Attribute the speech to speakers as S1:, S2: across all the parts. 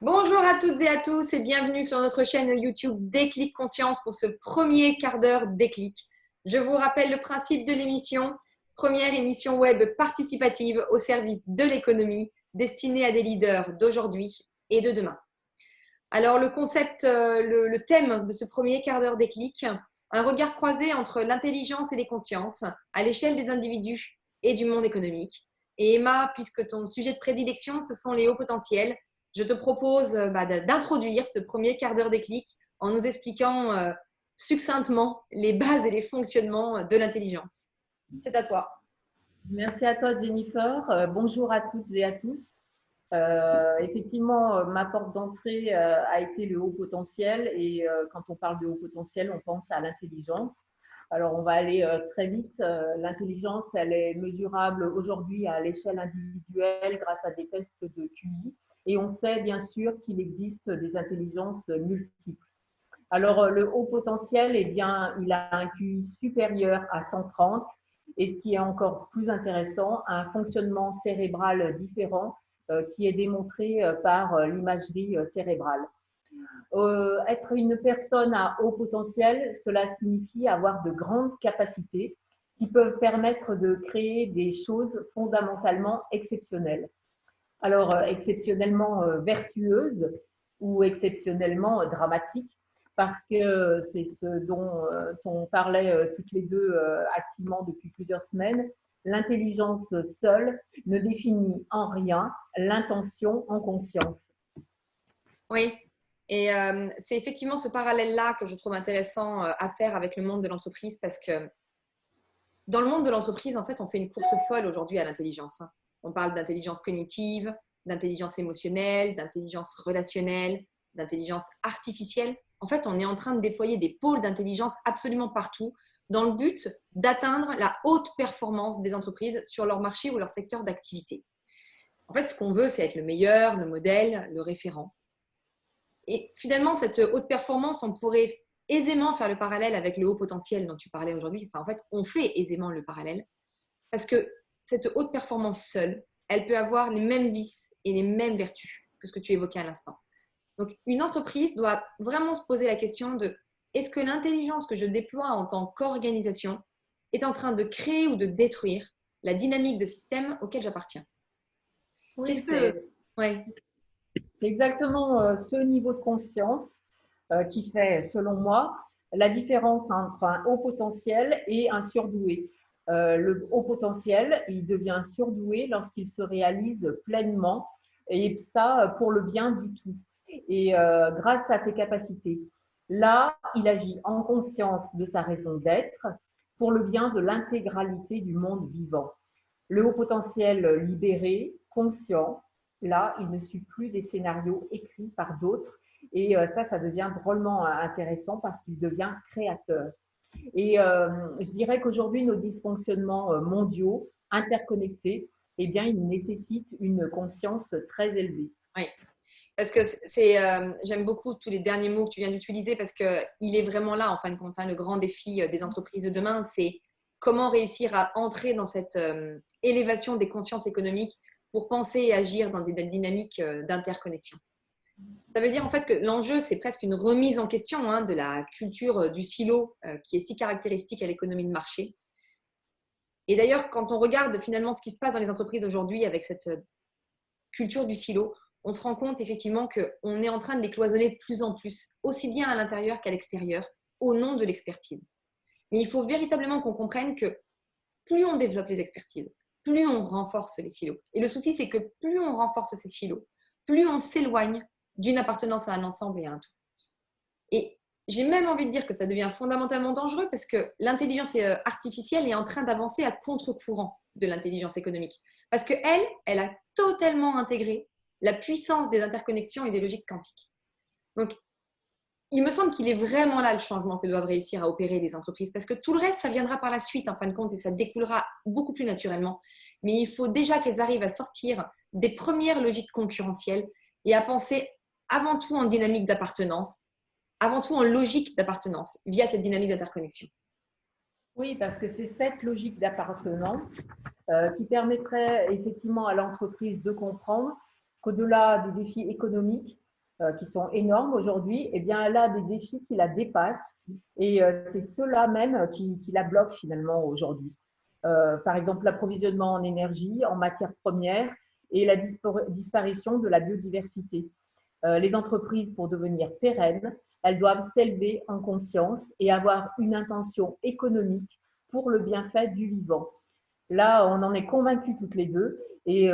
S1: Bonjour à toutes et à tous et bienvenue sur notre chaîne YouTube Déclic Conscience pour ce premier quart d'heure Déclic. Je vous rappelle le principe de l'émission, première émission web participative au service de l'économie destinée à des leaders d'aujourd'hui et de demain. Alors le concept, le thème de ce premier quart d'heure Déclic, un regard croisé entre l'intelligence et les consciences à l'échelle des individus et du monde économique. Et Emma, puisque ton sujet de prédilection, ce sont les hauts potentiels, je te propose d'introduire ce premier quart d'heure Déclic en nous expliquant succinctement les bases et les fonctionnements de l'intelligence. C'est à toi.
S2: Merci à toi, Jennifer. Bonjour à toutes et à tous. Effectivement, ma porte d'entrée a été le haut potentiel et quand on parle de haut potentiel, on pense à l'intelligence. Alors, on va aller très vite. L'intelligence, elle est mesurable aujourd'hui à l'échelle individuelle grâce à des tests de QI et on sait bien sûr qu'il existe des intelligences multiples. Alors, le haut potentiel, eh bien, il a un QI supérieur à 130 et ce qui est encore plus intéressant, un fonctionnement cérébral différent qui est démontré par l'imagerie cérébrale. Être une personne à haut potentiel, cela signifie avoir de grandes capacités qui peuvent permettre de créer des choses fondamentalement exceptionnelles. Alors, exceptionnellement vertueuses ou exceptionnellement dramatiques, parce que c'est ce dont on parlait toutes les deux activement depuis plusieurs semaines. L'intelligence seule ne définit en rien l'intention en conscience.
S1: Oui, et c'est effectivement ce parallèle-là que je trouve intéressant à faire avec le monde de l'entreprise parce que dans le monde de l'entreprise, en fait, on fait une course folle aujourd'hui à l'intelligence. On parle d'intelligence cognitive, d'intelligence émotionnelle, d'intelligence relationnelle, d'intelligence artificielle. En fait, on est en train de déployer des pôles d'intelligence absolument partout dans le but d'atteindre la haute performance des entreprises sur leur marché ou leur secteur d'activité. En fait, ce qu'on veut, c'est être le meilleur, le modèle, le référent. Et finalement, cette haute performance, on pourrait aisément faire le parallèle avec le haut potentiel dont tu parlais aujourd'hui. Enfin, en fait, on fait aisément le parallèle parce que cette haute performance seule, elle peut avoir les mêmes vices et les mêmes vertus que ce que tu évoquais à l'instant. Donc, une entreprise doit vraiment se poser la question de est-ce que l'intelligence que je déploie en tant qu'organisation est en train de créer ou de détruire la dynamique de système auquel j'appartiens?
S2: Oui,
S1: Qu'est-ce que… Ouais.
S2: c'est exactement ce niveau de conscience qui fait, selon moi, la différence entre un haut potentiel et un surdoué. Le haut potentiel, il devient surdoué lorsqu'il se réalise pleinement et ça pour le bien du tout. Et grâce à ses capacités, là, il agit en conscience de sa raison d'être pour le bien de l'intégralité du monde vivant. Le haut potentiel libéré, conscient, là, il ne suit plus des scénarios écrits par d'autres. Et ça devient drôlement intéressant parce qu'il devient créateur. Et je dirais qu'aujourd'hui, nos dysfonctionnements mondiaux, interconnectés, eh bien, ils nécessitent une conscience très élevée.
S1: Oui. Parce que j'aime beaucoup tous les derniers mots que tu viens d'utiliser parce qu'il est vraiment là, en fin de compte, hein, le grand défi des entreprises de demain, c'est comment réussir à entrer dans cette élévation des consciences économiques pour penser et agir dans des dynamiques d'interconnexion. Ça veut dire en fait que l'enjeu, c'est presque une remise en question hein, de la culture du silo qui est si caractéristique à l'économie de marché. Et d'ailleurs, quand on regarde finalement ce qui se passe dans les entreprises aujourd'hui avec cette culture du silo, on se rend compte effectivement qu'on est en train de les cloisonner de plus en plus, aussi bien à l'intérieur qu'à l'extérieur, au nom de l'expertise. Mais il faut véritablement qu'on comprenne que plus on développe les expertises, plus on renforce les silos. Et le souci, c'est que plus on renforce ces silos, plus on s'éloigne d'une appartenance à un ensemble et à un tout. Et j'ai même envie de dire que ça devient fondamentalement dangereux parce que l'intelligence artificielle est en train d'avancer à contre-courant de l'intelligence économique. Parce qu'elle, elle a totalement intégré la puissance des interconnexions et des logiques quantiques. Donc, il me semble qu'il est vraiment là le changement que doivent réussir à opérer les entreprises parce que tout le reste, ça viendra par la suite en fin de compte et ça découlera beaucoup plus naturellement. Mais il faut déjà qu'elles arrivent à sortir des premières logiques concurrentielles et à penser avant tout en dynamique d'appartenance, avant tout en logique d'appartenance via cette dynamique d'interconnexion.
S2: Oui, parce que c'est cette logique d'appartenance qui permettrait effectivement à l'entreprise de comprendre qu'au-delà des défis économiques, qui sont énormes aujourd'hui, eh bien, elle a des défis qui la dépassent et c'est ceux-là même qui la bloquent finalement aujourd'hui. Par exemple, l'approvisionnement en énergie, en matières premières et la disparition de la biodiversité. Les entreprises, pour devenir pérennes, elles doivent s'élever en conscience et avoir une intention économique pour le bienfait du vivant. Là, on en est convaincus toutes les deux et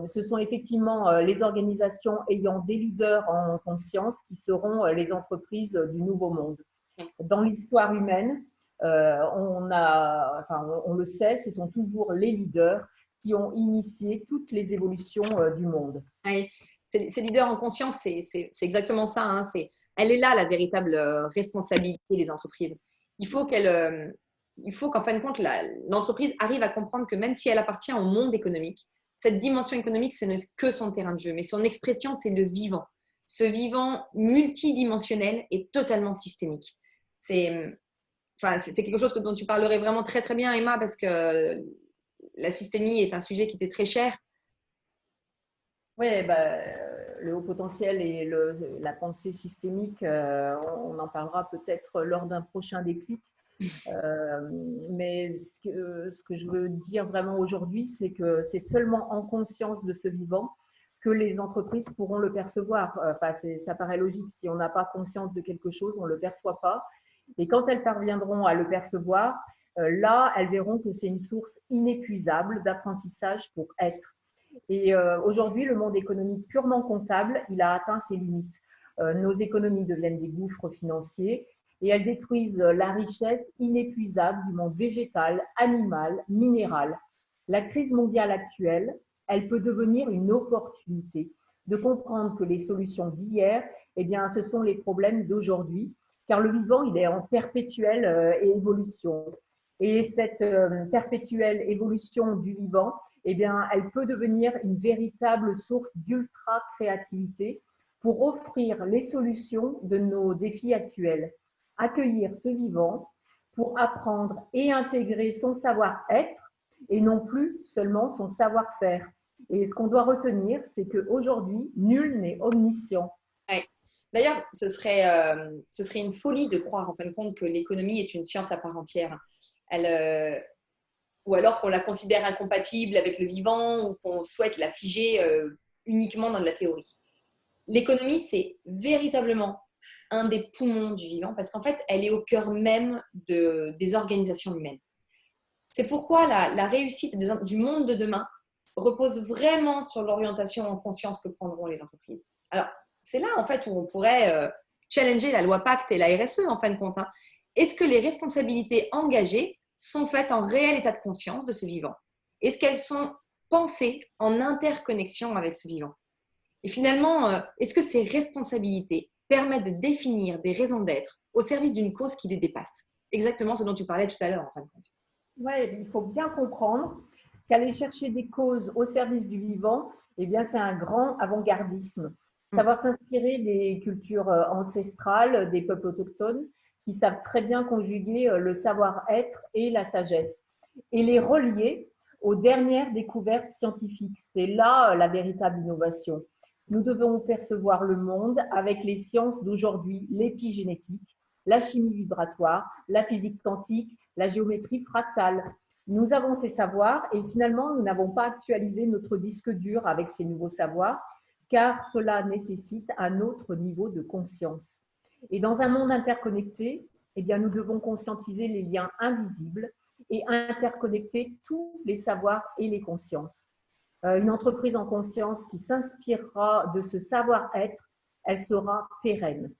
S2: ce sont effectivement les organisations ayant des leaders en conscience qui seront les entreprises du nouveau monde. Dans l'histoire humaine, on le sait, ce sont toujours les leaders qui ont initié toutes les évolutions du monde.
S1: Oui. Ces leaders en conscience, c'est exactement ça. Hein. Elle est là, la véritable responsabilité des entreprises. Il faut qu'en fin de compte, l'entreprise arrive à comprendre que même si elle appartient au monde économique, cette dimension économique, ce n'est que son terrain de jeu, mais son expression, c'est le vivant. Ce vivant multidimensionnel est totalement systémique. C'est quelque chose dont tu parlerais vraiment très, très bien, Emma, parce que la systémie est un sujet qui t'est très cher.
S2: Oui, le haut potentiel et la pensée systémique, on en parlera peut-être lors d'un prochain déclic. Mais ce que je veux dire vraiment aujourd'hui, c'est que c'est seulement en conscience de ce vivant que les entreprises pourront le percevoir. Enfin, ça paraît logique. Si on n'a pas conscience de quelque chose, on ne le perçoit pas. Et quand elles parviendront à le percevoir, là, elles verront que c'est une source inépuisable d'apprentissage pour être. Et aujourd'hui, le monde économique purement comptable, il a atteint ses limites. Nos économies deviennent des gouffres financiers et elles détruisent la richesse inépuisable du monde végétal, animal, minéral. La crise mondiale actuelle, elle peut devenir une opportunité de comprendre que les solutions d'hier, eh bien, ce sont les problèmes d'aujourd'hui, car le vivant, il est en perpétuelle évolution. Et cette perpétuelle évolution du vivant, eh bien, elle peut devenir une véritable source d'ultra-créativité pour offrir les solutions de nos défis actuels. Accueillir ce vivant pour apprendre et intégrer son savoir-être et non plus seulement son savoir-faire. Et ce qu'on doit retenir, c'est qu'aujourd'hui, nul n'est omniscient.
S1: Ouais. D'ailleurs, ce serait une folie de croire en fin de compte que l'économie est une science à part entière. Ou alors qu'on la considère incompatible avec le vivant ou qu'on souhaite la figer uniquement dans de la théorie. L'économie, c'est véritablement un des poumons du vivant parce qu'en fait, elle est au cœur même des organisations humaines. C'est pourquoi la réussite du monde de demain repose vraiment sur l'orientation en conscience que prendront les entreprises. Alors, c'est là, en fait, où on pourrait challenger la loi Pacte et la RSE, en fin de compte. Hein. Est-ce que les responsabilités engagées sont faites en réel état de conscience de ce vivant? Est-ce qu'elles sont pensées en interconnexion avec ce vivant? Et finalement, est-ce que ces responsabilités permettent de définir des raisons d'être au service d'une cause qui les dépasse? Exactement ce dont tu parlais tout à l'heure, en fin de compte.
S2: Oui, il faut bien comprendre qu'aller chercher des causes au service du vivant, eh bien, c'est un grand avant-gardisme. Savoir s'inspirer des cultures ancestrales, des peuples autochtones, qui savent très bien conjuguer le savoir-être et la sagesse, et les relier aux dernières découvertes scientifiques. C'est là la véritable innovation. Nous devons percevoir le monde avec les sciences d'aujourd'hui, l'épigénétique, la chimie vibratoire, la physique quantique, la géométrie fractale. Nous avons ces savoirs et finalement, nous n'avons pas actualisé notre disque dur avec ces nouveaux savoirs, car cela nécessite un autre niveau de conscience. Et dans un monde interconnecté, eh bien, nous devons conscientiser les liens invisibles et interconnecter tous les savoirs et les consciences. Une entreprise en conscience qui s'inspirera de ce savoir-être, elle sera pérenne.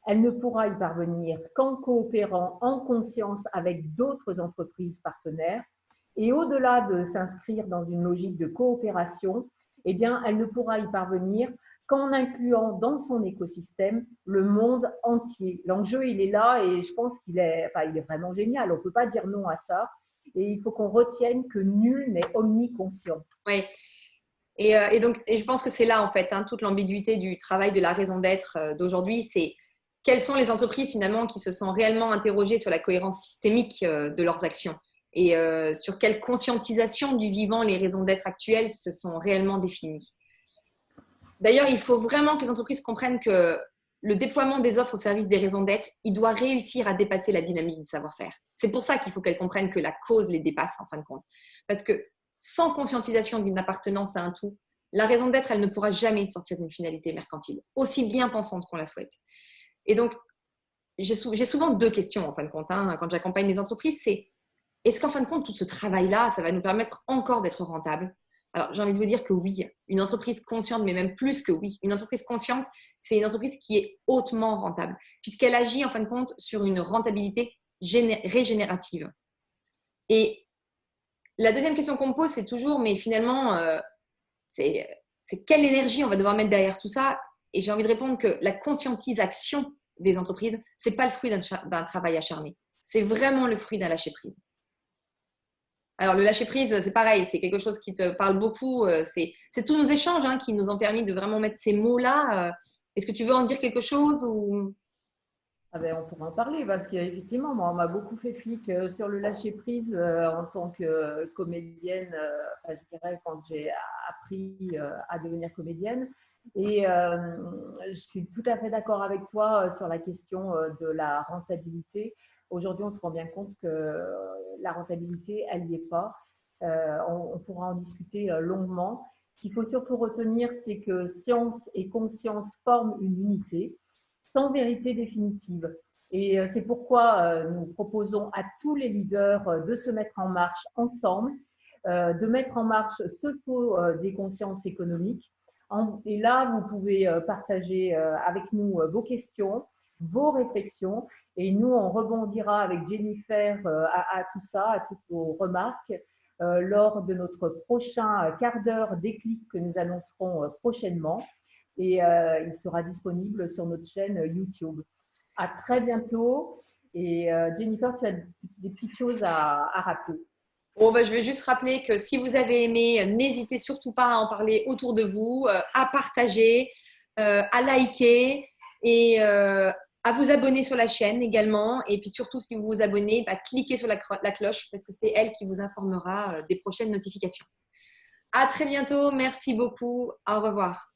S2: Elle ne pourra y parvenir qu'en coopérant en conscience avec d'autres entreprises partenaires. Et au-delà de s'inscrire dans une logique de coopération, eh bien, elle ne pourra y parvenir qu'en incluant dans son écosystème le monde entier. L'enjeu, il est là et je pense il est vraiment génial. On ne peut pas dire non à ça. Et il faut qu'on retienne que nul n'est omniconscient.
S1: Oui. Et je pense que c'est là, en fait, hein, toute l'ambiguïté du travail de la raison d'être d'aujourd'hui. C'est quelles sont les entreprises, finalement, qui se sont réellement interrogées sur la cohérence systémique de leurs actions et sur quelle conscientisation du vivant les raisons d'être actuelles se sont réellement définies. D'ailleurs, il faut vraiment que les entreprises comprennent que le déploiement des offres au service des raisons d'être, il doit réussir à dépasser la dynamique du savoir-faire. C'est pour ça qu'il faut qu'elles comprennent que la cause les dépasse en fin de compte. Parce que sans conscientisation d'une appartenance à un tout, la raison d'être, elle ne pourra jamais sortir d'une finalité mercantile, aussi bien pensante qu'on la souhaite. Et donc, j'ai souvent deux questions en fin de compte quand j'accompagne les entreprises, c'est est-ce qu'en fin de compte, tout ce travail-là, ça va nous permettre encore d'être rentable? Alors, j'ai envie de vous dire que oui, une entreprise consciente, mais même plus que oui, une entreprise consciente, c'est une entreprise qui est hautement rentable, puisqu'elle agit en fin de compte sur une rentabilité régénérative. Et la deuxième question qu'on me pose, c'est toujours, mais finalement, c'est quelle énergie on va devoir mettre derrière tout ça? Et j'ai envie de répondre que la conscientisation des entreprises, ce n'est pas le fruit d'un travail acharné. C'est vraiment le fruit d'un lâcher-prise. Alors, le lâcher-prise, c'est pareil, c'est quelque chose qui te parle beaucoup. C'est tous nos échanges qui nous ont permis de vraiment mettre ces mots-là. Est-ce que tu veux en dire quelque chose ou...
S2: Ah ben, on pourra en parler parce qu'effectivement, moi, on m'a beaucoup fait flic sur le lâcher-prise en tant que comédienne, enfin, je dirais, quand j'ai appris à devenir comédienne. Et je suis tout à fait d'accord avec toi sur la question de la rentabilité. Aujourd'hui, on se rend bien compte que la rentabilité, elle n'y est pas. On pourra en discuter longuement. Ce qu'il faut surtout retenir, c'est que science et conscience forment une unité sans vérité définitive. Et c'est pourquoi nous proposons à tous les leaders de se mettre en marche ensemble, de mettre en marche ce saut des consciences économiques. Et là, vous pouvez partager avec nous vos questions, vos réflexions. Et nous, on rebondira avec Jennifer à tout ça, à toutes vos remarques, lors de notre prochain quart d'heure déclic que nous annoncerons prochainement. Et il sera disponible sur notre chaîne YouTube. À très bientôt. Et Jennifer, tu as des petites choses à rappeler.
S1: Bon, je vais juste rappeler que si vous avez aimé, n'hésitez surtout pas à en parler autour de vous, à partager, à liker et à vous abonner sur la chaîne également. Et puis surtout, si vous vous abonnez, cliquez sur la cloche parce que c'est elle qui vous informera des prochaines notifications. À très bientôt. Merci beaucoup. Au revoir.